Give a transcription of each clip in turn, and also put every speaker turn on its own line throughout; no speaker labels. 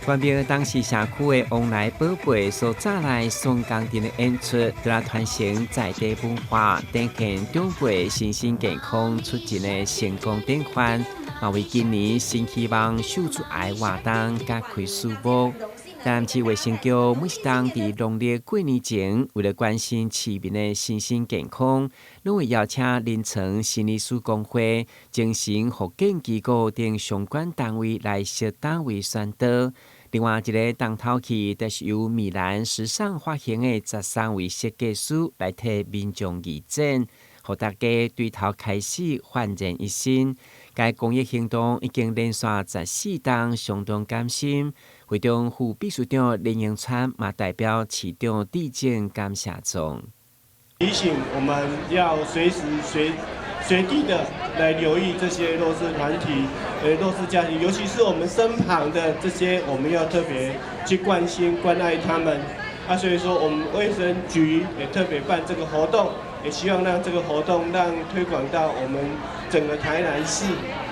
關閉當時社區的往來寶貝所帶來雙工程的演出，對啦傳承在地文化，展現長輩身心健康出盡的成功典範。嘛為今年新希望秀出愛活動加開書目。台南市衛生局每一檔在農曆過年前，為了關心市民的身心健康，攏會邀請臨床心理師公會、精神復健機構等相關單位來設單位宣導。另外一個重頭戲，就是由米蘭時尚發行的13位設計師來替民眾義診，讓大家對頭開始煥然一新。該公益行動已經連續14檔，相當感心。會中副秘書長林永川嘛代表市長致敬感謝狀，
提醒我們要隨時隨地的來留意這些弱勢團體、弱勢家庭，尤其是我們身旁的這些，我們要特別去關心、關愛他們。所以說我們衛生局也特別辦這個活動，也希望讓這個活動推廣到我們整個台南市。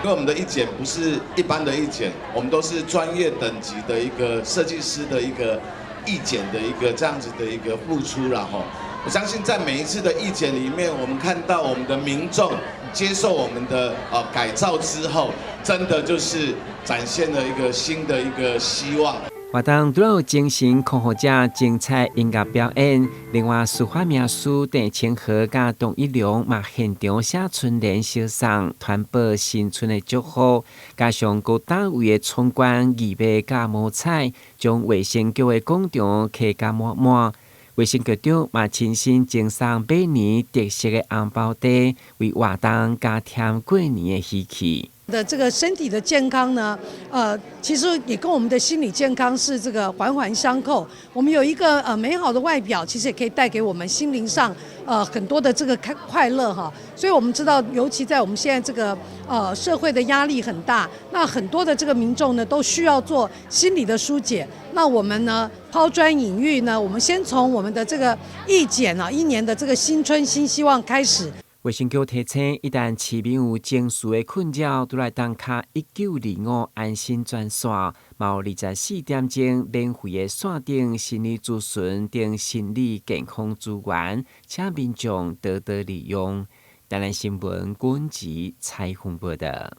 因為我們的義檢不是一般的義檢，我們都是專業等級的一個設計師的一個義檢的一個這樣子的一個付出啦吼。我相信在每一次的義檢裡面，我們看到我們的民眾接受我們的改造之後，真的就是展現了一個新的一個希望。
活動除了有精神康復者精彩音樂表演，另外書法名師鄭清和甲董一良嘛現場寫春聯燒送，傳播新春的祝福。加上各單位的闖關義賣甲摸彩，將衛生局的廣場客甲滿滿。衛生局長嘛親身贈送每年特色的紅包袋，為活動加添過年的喜氣。
的這個身體的健康呢，其實也跟我們的心理健康是這個環環相扣。我們有一個美好的外表，其實也可以帶給我們心靈上很多的這個快樂哈。所以我們知道，尤其在我們現在這個社會的壓力很大，那很多的這個民眾呢都需要做心理的疏解。那我們呢拋磚引玉呢，我們先從我們的這個義檢啊，一年的這個新春新希望開始。
衛生局提醒，一旦市民有情緒的困擾，都來打卡1925安心專線，毛24點鐘免費的線頂心理諮詢等心理健康資源，請民眾多多利用。台南新聞管子採訪報道。